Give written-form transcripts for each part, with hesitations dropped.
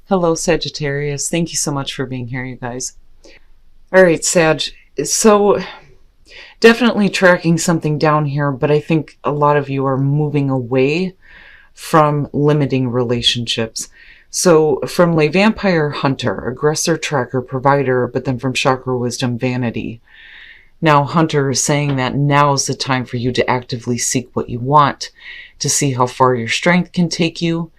Hello, Sagittarius. Thank you so much for being here, you guys. All right, Sag. So, definitely tracking something down here, but I think a lot of you are moving away from limiting relationships. So, from Lay Vampire Hunter, Aggressor Tracker Provider, but then from Chakra Wisdom Vanity. Now, Hunter is saying that now is the time for you to actively seek what you want, to see how far your strength can take you,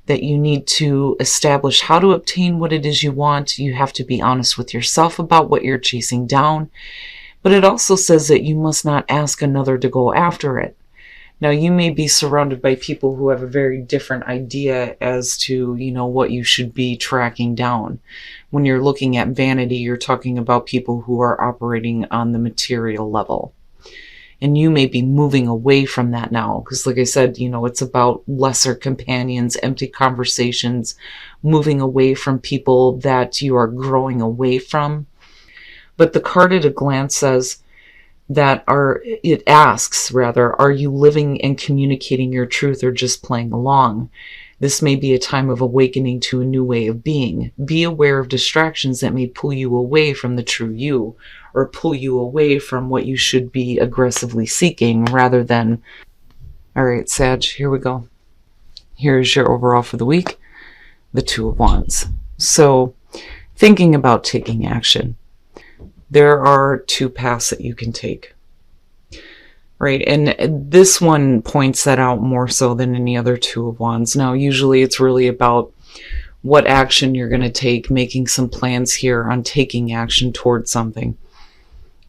that you need to establish how to obtain what it is you want. You have to be honest with yourself about what you're chasing down. But it also says that you must not ask another to go after it. Now, you may be surrounded by people who have a very different idea as to, what you should be tracking down. When you're looking at vanity, you're talking about people who are operating on the material level. And you may be moving away from that now. Because like I said, it's about lesser companions, empty conversations, moving away from people that you are growing away from. But the card at a glance says that are you living and communicating your truth or just playing along? This may be a time of awakening to a new way of being. Be aware of distractions that may pull you away from the true you, or pull you away from what you should be aggressively seeking rather than... All right, Sag, here we go. Here's your overall for the week, the Two of Wands. So, thinking about taking action. There are two paths that you can take. Right, and this one points that out more so than any other Two of Wands. Now, usually it's really about what action you're going to take, making some plans here on taking action towards something.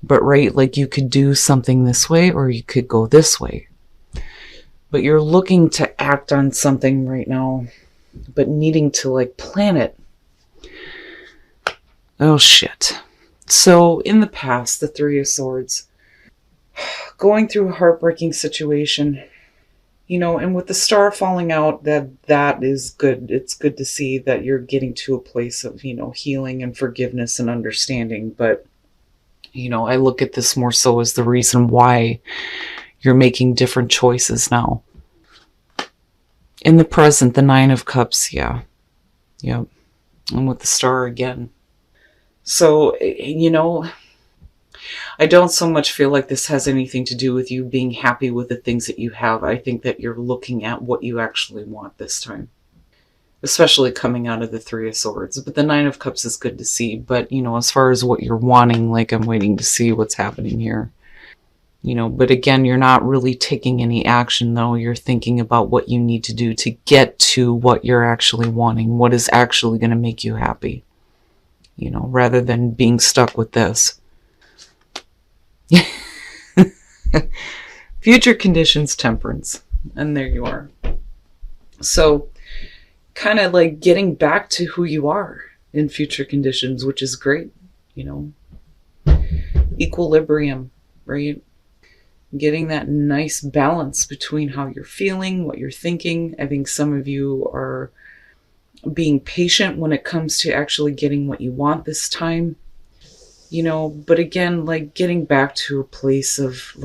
But right, like you could do something this way or you could go this way. But you're looking to act on something right now, but needing to plan it. Oh shit. So in the past, the Three of Swords, going through a heartbreaking situation, and with the star falling out, that is good. It's good to see that you're getting to a place of, healing and forgiveness and understanding. But, I look at this more so as the reason why you're making different choices now. In the present, the Nine of Cups, yeah. Yep. And with the star again. So, I don't so much feel like this has anything to do with you being happy with the things that you have. I think that you're looking at what you actually want this time. Especially coming out of the Three of Swords. But the Nine of Cups is good to see. But, as far as what you're wanting, I'm waiting to see what's happening here. But again, you're not really taking any action, though. You're thinking about what you need to do to get to what you're actually wanting. What is actually going to make you happy. Rather than being stuck with this. Future conditions, Temperance. And there you are. So, kind of getting back to who you are in future conditions, which is great, Equilibrium, right? Getting that nice balance between how you're feeling, what you're thinking. I think some of you are being patient when it comes to actually getting what you want this time. But again, getting back to a place of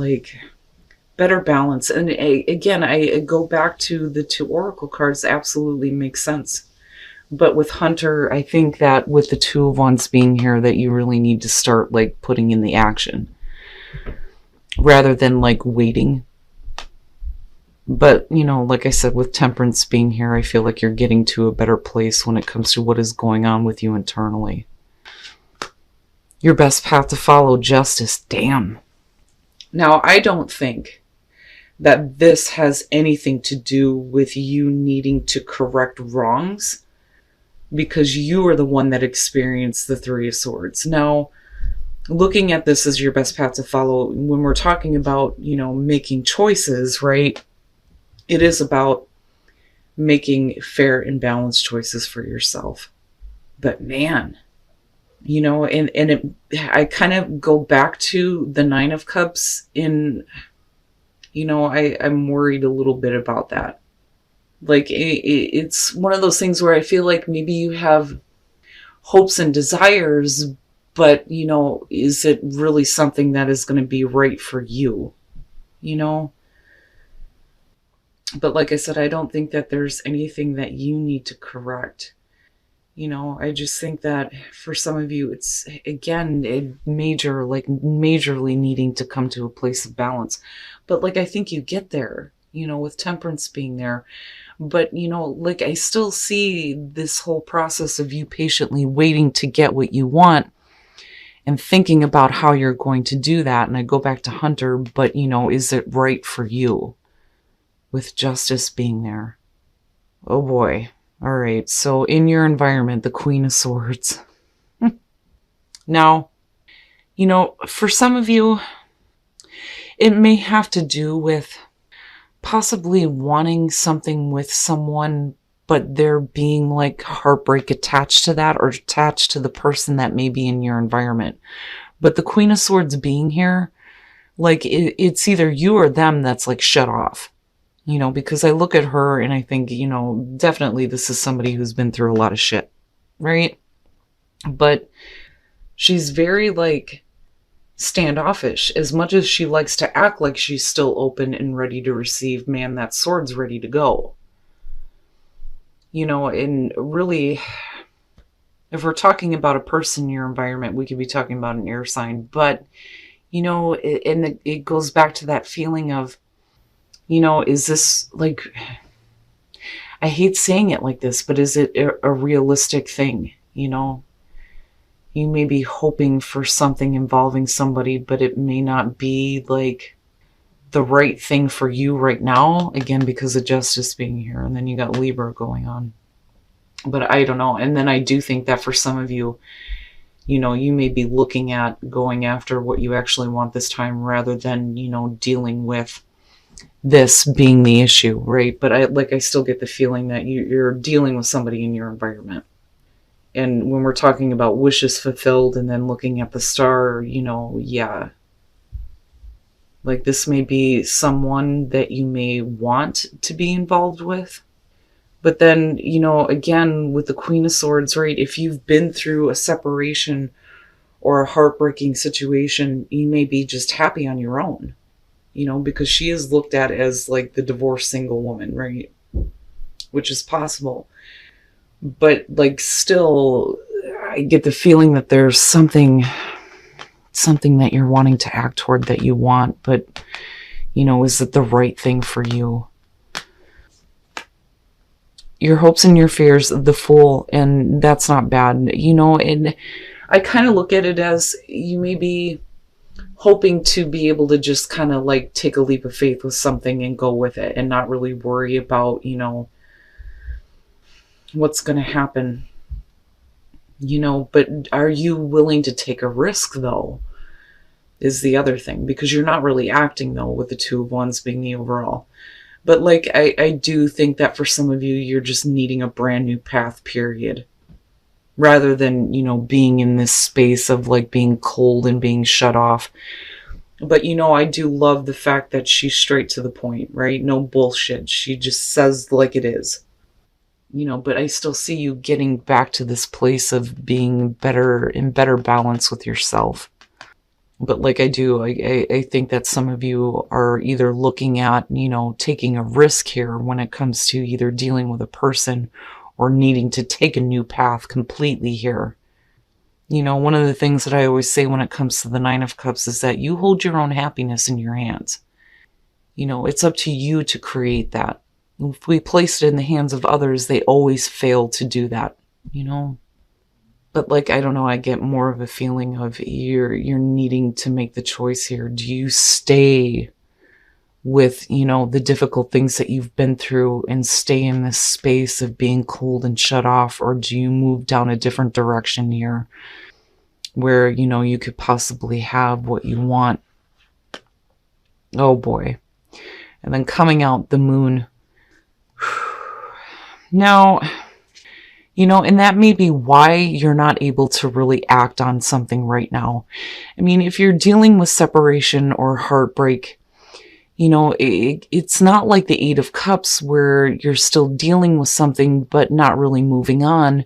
better balance. And again, I go back to the two oracle cards, absolutely makes sense. But with Hunter, I think that with the Two of Wands being here, that you really need to start putting in the action rather than waiting. But, like I said, with Temperance being here, I feel like you're getting to a better place when it comes to what is going on with you internally. Your best path to follow, Justice. Damn. Now, I don't think that this has anything to do with you needing to correct wrongs, because you are the one that experienced the Three of Swords. Now, looking at this as your best path to follow, when we're talking about, making choices, right? It is about making fair and balanced choices for yourself. But man... I kind of go back to the Nine of Cups in, I'm worried a little bit about that. It's one of those things where I feel like maybe you have hopes and desires, but, is it really something that is going to be right for you? But like I said, I don't think that there's anything that you need to correct. I just think that for some of you, it's, again, majorly needing to come to a place of balance. But like, I think you get there, with temperance being there. But, like, I still see this whole process of you patiently waiting to get what you want and thinking about how you're going to do that. And I go back to Hunter, but, is it right for you with justice being there? Oh boy. All right. So in your environment, the Queen of Swords. Now, for some of you, it may have to do with possibly wanting something with someone, but there being like heartbreak attached to that, or attached to the person that may be in your environment. But the Queen of Swords being here, like it's either you or them that's like shut off, because I look at her and I think, definitely this is somebody who's been through a lot of shit, right? But she's very like standoffish. As much as she likes to act like she's still open and ready to receive, man, that sword's ready to go. And really, if we're talking about a person in your environment, we could be talking about an air sign. But, it goes back to that feeling of, is this like, I hate saying it like this, but is it a realistic thing? You may be hoping for something involving somebody, but it may not be like the right thing for you right now. Again, because of justice being here. And then you got Libra going on. But I don't know. And then I do think that for some of you, you may be looking at going after what you actually want this time rather than, dealing with this being the issue, right? But I still get the feeling that you're dealing with somebody in your environment. And when we're talking about wishes fulfilled and then looking at the star, yeah. Like this may be someone that you may want to be involved with. But then, again, with the Queen of Swords, right? If you've been through a separation or a heartbreaking situation, you may be just happy on your own, because she is looked at as like the divorced single woman, right? Which is possible. But like still, I get the feeling that there's something that you're wanting to act toward that you want, but is it the right thing for you? Your hopes and your fears, the Fool, and that's not bad, and I kind of look at it as you may be hoping to be able to just kind of like take a leap of faith with something and go with it and not really worry about, what's going to happen, but are you willing to take a risk though, is the other thing, because you're not really acting though with the Two of Wands being the overall. But like, I do think that for some of you, you're just needing a brand new path, period, rather than, being in this space of like being cold and being shut off. But, I do love the fact that she's straight to the point, right? No bullshit. She just says like it is. But I still see you getting back to this place of being in better balance with yourself. But like I think that some of you are either looking at, taking a risk here when it comes to either dealing with a person or needing to take a new path completely here. One of the things that I always say when it comes to the Nine of Cups is that you hold your own happiness in your hands. It's up to you to create that. If we place it in the hands of others, they always fail to do that, But like, I don't know, I get more of a feeling of you're needing to make the choice here. Do you stay with, the difficult things that you've been through and stay in this space of being cold and shut off? Or do you move down a different direction here where, you could possibly have what you want? Oh boy. And then coming out, the Moon. Now, and that may be why you're not able to really act on something right now. I mean, if you're dealing with separation or heartbreak, it's not like the Eight of Cups where you're still dealing with something but not really moving on.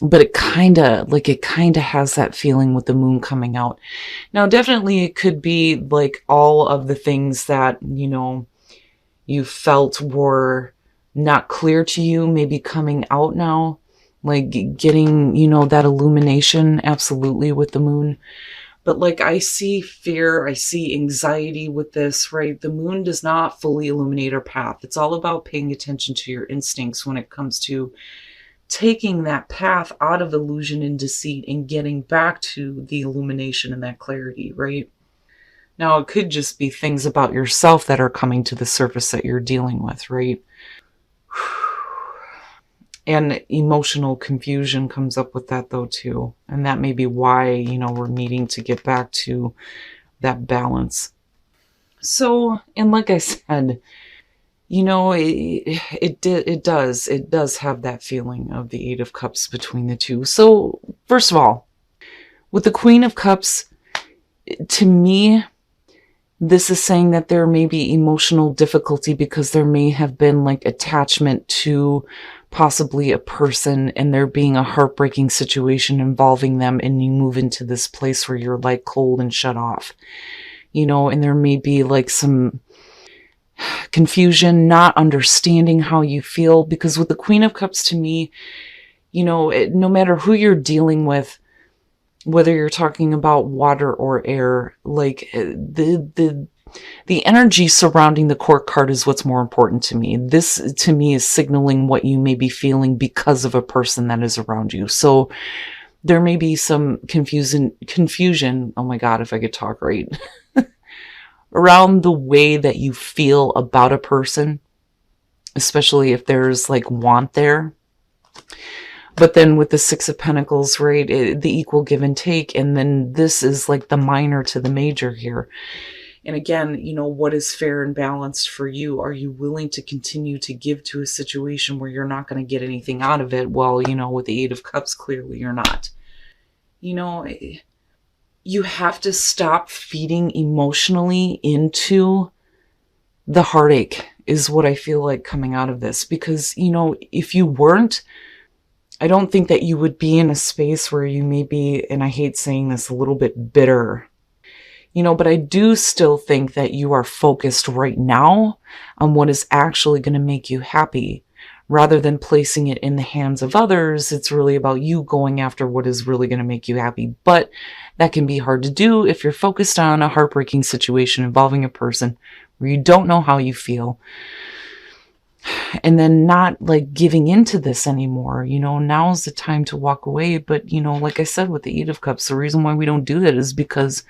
But it kind of has that feeling with the Moon coming out. Now, definitely it could be like all of the things that, you felt were not clear to you, maybe coming out now. Like getting, you know, that illumination, absolutely, with the moon. But like I see fear, I see anxiety with this, right? The moon does not fully illuminate our path. It's all about paying attention to your instincts when it comes to taking that path out of illusion and deceit and getting back to the illumination and that clarity, right? Now, it could just be things about yourself that are coming to the surface that you're dealing with, right? And emotional confusion comes up with that though too. And that may be why, you know, we're needing to get back to that balance. So, and like I said, you know, it does have that feeling of the Eight of Cups between the two. So, first of all, with the Queen of Cups, to me, this is saying that there may be emotional difficulty because there may have been like attachment to possibly a person and there being a heartbreaking situation involving them, and you move into this place where you're like cold and shut off, you know, and there may be like some confusion, not understanding how you feel, because with the Queen of Cups, to me, you know, no matter who you're dealing with, whether you're talking about water or air, like the energy surrounding the court card is what's more important to me. This, to me, is signaling what you may be feeling because of a person that is around you. So there may be some confusion. Oh my God, if I could talk right. Around the way that you feel about a person, especially if there's like want there. But then with the Six of Pentacles, right, the equal give and take. And then this is like the minor to the major here. And again, you know, what is fair and balanced for you? Are you willing to continue to give to a situation where you're not going to get anything out of it? Well, you know, with the Eight of Cups, clearly you're not. You know, you have to stop feeding emotionally into the heartache is what I feel like coming out of this. Because, you know, if you weren't, I don't think that you would be in a space where you may be, and I hate saying this, a little bit bitter. You know, but I do still think that you are focused right now on what is actually going to make you happy. Rather than placing it in the hands of others, it's really about you going after what is really going to make you happy. But that can be hard to do if you're focused on a heartbreaking situation involving a person where you don't know how you feel. And then not like giving into this anymore. You know, now's the time to walk away. But, you know, like I said, with the Eight of Cups, the reason why we don't do that is because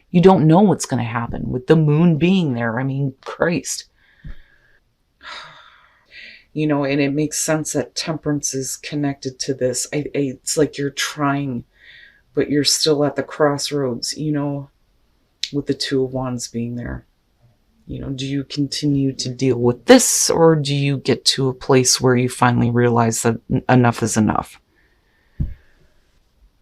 you don't know what's going to happen with the moon being there. I mean, Christ. You know, and it makes sense that temperance is connected to this. It's like you're trying, but you're still at the crossroads, you know, with the Two of Wands being there. You know, do you continue to deal with this, or do you get to a place where you finally realize that enough is enough?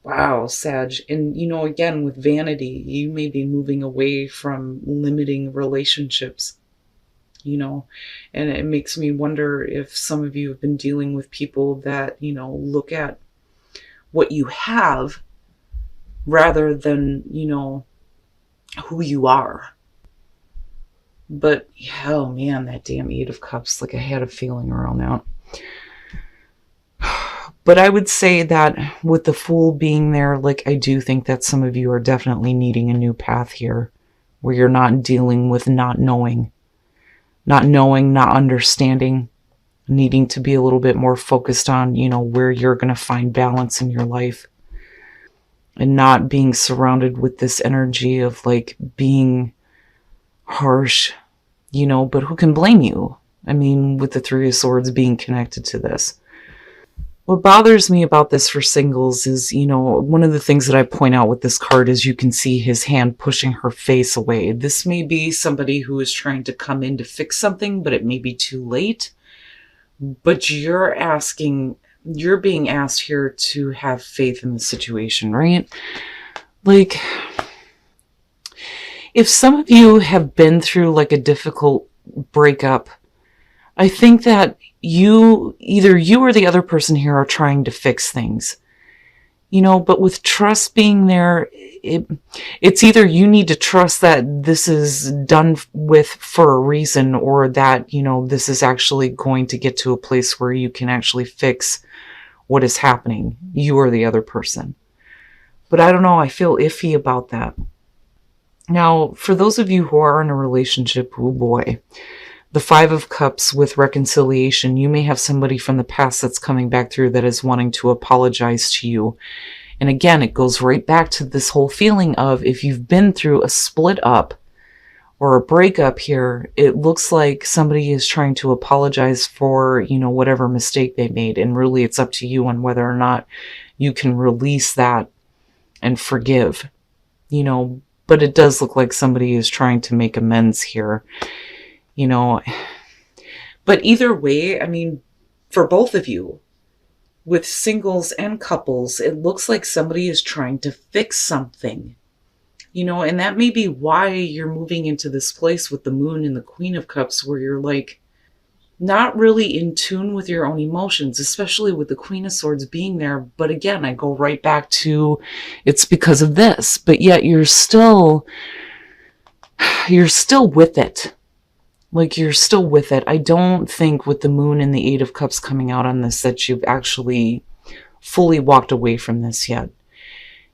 Wow, Sag. And, you know, again, with vanity, you may be moving away from limiting relationships, you know, and it makes me wonder if some of you have been dealing with people that, you know, look at what you have rather than, you know, who you are. But, oh man, that damn Eight of Cups, like I had a feeling around that. But I would say that with the Fool being there, like I do think that some of you are definitely needing a new path here, where you're not dealing with not knowing, not understanding, needing to be a little bit more focused on, you know, where you're going to find balance in your life, and not being surrounded with this energy of like being harsh, you know, but who can blame you? I mean, with the Three of Swords being connected to this. What bothers me about this for singles is, you know, one of the things that I point out with this card is you can see his hand pushing her face away. This may be somebody who is trying to come in to fix something, but it may be too late. But you're being asked here to have faith in the situation, right? Like, if some of you have been through like a difficult breakup, I think that either you or the other person here are trying to fix things, you know, but with trust being there, it's either you need to trust that this is done with for a reason, or that, you know, this is actually going to get to a place where you can actually fix what is happening, you or the other person. But I don't know, I feel iffy about that. Now, for those of you who are in a relationship, oh boy, the Five of Cups with reconciliation, you may have somebody from the past that's coming back through that is wanting to apologize to you. And again, it goes right back to this whole feeling of, if you've been through a split up or a breakup here, it looks like somebody is trying to apologize for, you know, whatever mistake they made. And really it's up to you on whether or not you can release that and forgive, you know, but it does look like somebody is trying to make amends here, you know. But either way, I mean, for both of you, with singles and couples, it looks like somebody is trying to fix something, you know, and that may be why you're moving into this place with the Moon and the Queen of Cups, where you're like not really in tune with your own emotions, especially with the Queen of Swords being there. But again, I go right back to, it's because of this, but yet you're still with it. Like, you're still with it. I don't think with the Moon and the Eight of Cups coming out on this that you've actually fully walked away from this yet.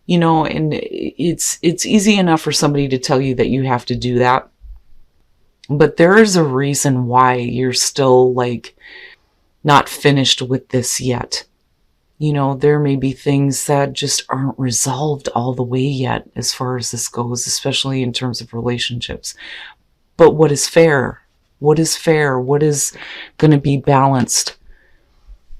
You know, and it's easy enough for somebody to tell you that you have to do that. But there is a reason why you're still, like, not finished with this yet. You know, there may be things that just aren't resolved all the way yet as far as this goes, especially in terms of relationships. But what is fair? What is fair? What is going to be balanced?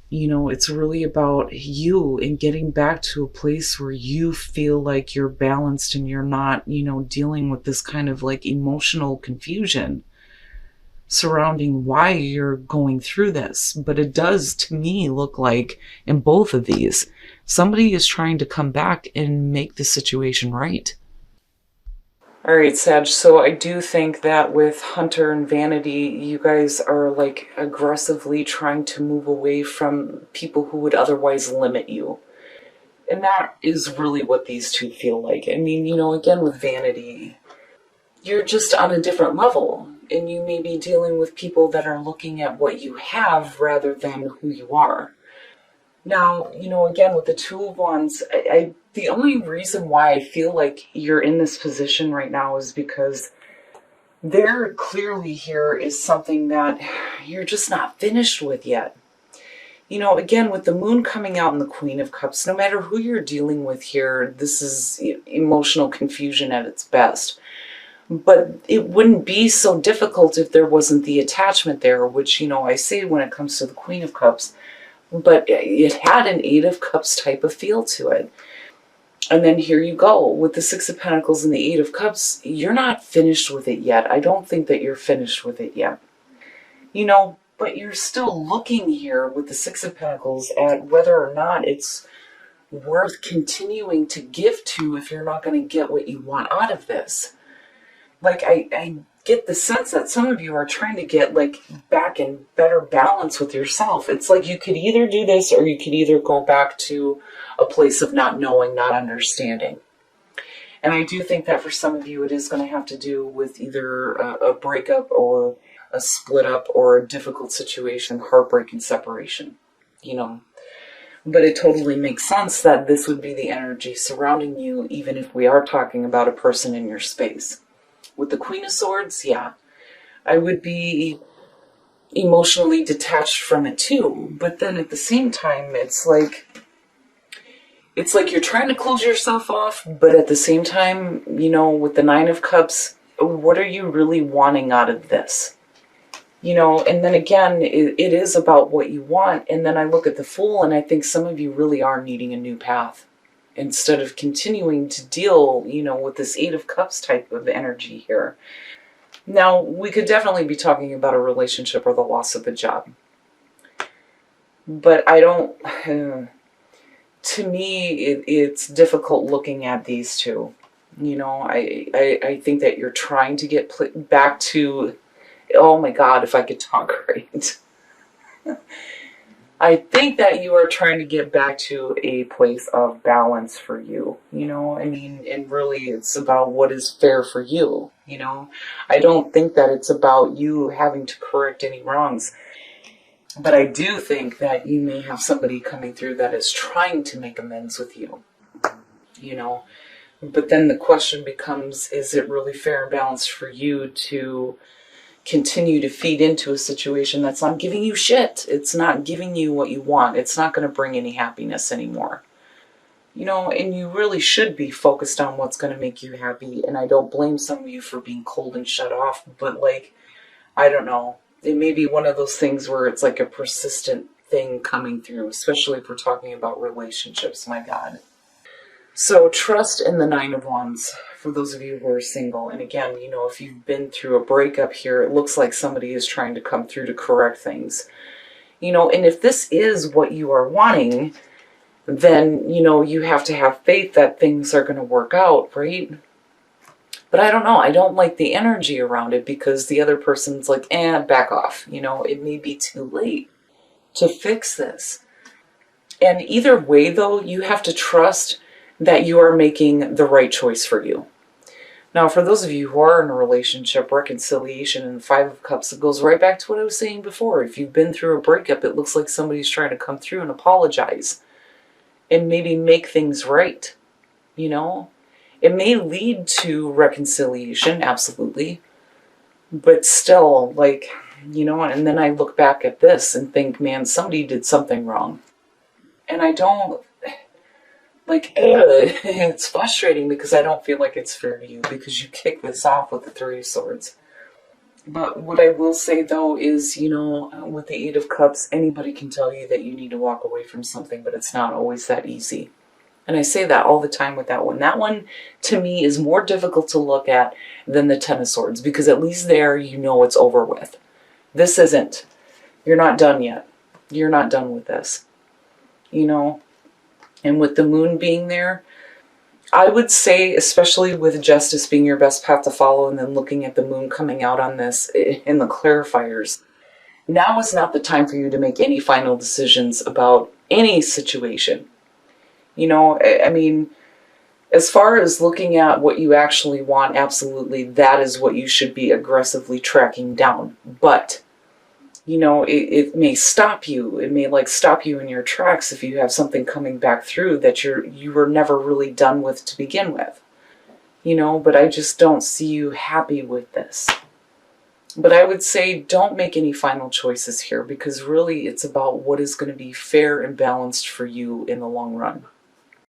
You know, it's really about you and getting back to a place where you feel like you're balanced and you're not, you know, dealing with this kind of like emotional confusion surrounding why you're going through this. But it does, to me, look like in both of these, somebody is trying to come back and make the situation right. All right, Sag, so I do think that with Hunter and Vanity, you guys are like aggressively trying to move away from people who would otherwise limit you. And that is really what these two feel like. I mean, you know, again, with Vanity, you're just on a different level. And you may be dealing with people that are looking at what you have rather than who you are. Now, you know, again, with the Two of Wands, the only reason why I feel like you're in this position right now is because there clearly here is something that you're just not finished with yet. You know, again, with the Moon coming out and the Queen of Cups, no matter who you're dealing with here, this is emotional confusion at its best. But it wouldn't be so difficult if there wasn't the attachment there, which, you know, I say when it comes to the Queen of Cups, but it had an Eight of Cups type of feel to it. And then here you go with the Six of Pentacles and the Eight of Cups. You're not finished with it yet. I don't think that you're finished with it yet. You know, but you're still looking here with the Six of Pentacles at whether or not it's worth continuing to give to if you're not going to get what you want out of this. Like, I get the sense that some of you are trying to get, like, back in better balance with yourself. It's like you could either do this or you could either go back to a place of not knowing, not understanding. And I do think that for some of you, it is going to have to do with either a breakup or a split up or a difficult situation, heartbreak and separation, you know. But it totally makes sense that this would be the energy surrounding you, even if we are talking about a person in your space. With the Queen of Swords, yeah, I would be emotionally detached from it too. But then at the same time, it's like you're trying to close yourself off, but at the same time, you know, with the Nine of Cups, what are you really wanting out of this? You know, and then again, it is about what you want. And then I look at the Fool, and I think some of you really are needing a new path, instead of continuing to deal, you know, with this Eight of Cups type of energy here. Now, we could definitely be talking about a relationship or the loss of a job. But I don't, to me, it's difficult looking at these two. You know, I think that you're trying to get back to, oh my God, if I could talk right. I think that you are trying to get back to a place of balance for you, you know, I mean, and really it's about what is fair for you, you know. I don't think that it's about you having to correct any wrongs. But I do think that you may have somebody coming through that is trying to make amends with you, you know. But then the question becomes, is it really fair and balanced for you to continue to feed into a situation that's not giving you shit? It's not giving you what you want. It's not going to bring any happiness anymore. You know, and you really should be focused on what's going to make you happy. And I don't blame some of you for being cold and shut off, but like, I don't know. It may be one of those things where it's like a persistent thing coming through, especially if we're talking about relationships, my God. So trust in the Nine of Wands for those of you who are single. And again, you know, if you've been through a breakup here, it looks like somebody is trying to come through to correct things. You know, and if this is what you are wanting, then, you know, you have to have faith that things are going to work out, right? But I don't know. I don't like the energy around it because the other person's like, back off. You know, it may be too late to fix this. And either way, though, you have to trust that you are making the right choice for you. Now, for those of you who are in a relationship, reconciliation and the Five of Cups, it goes right back to what I was saying before. If you've been through a breakup, it looks like somebody's trying to come through and apologize and maybe make things right, you know? It may lead to reconciliation, absolutely, but still, like, you know, and then I look back at this and think, man, somebody did something wrong. And I don't, like, it's frustrating because I don't feel like it's fair to you because you kick this off with the Three of Swords. But what I will say, though, is, you know, with the Eight of Cups, anybody can tell you that you need to walk away from something, but it's not always that easy. And I say that all the time with that one. That one, to me, is more difficult to look at than the Ten of Swords, because at least there you know it's over with. This isn't. You're not done yet. You're not done with this. You know? And with the Moon being there, I would say, especially with Justice being your best path to follow, and then looking at the Moon coming out on this in the clarifiers, now is not the time for you to make any final decisions about any situation. You know, I mean, as far as looking at what you actually want, absolutely, that is what you should be aggressively tracking down. But, you know, it may stop you. It may, like, stop you in your tracks if you have something coming back through that you were never really done with to begin with. You know, but I just don't see you happy with this. But I would say don't make any final choices here, because really it's about what is going to be fair and balanced for you in the long run.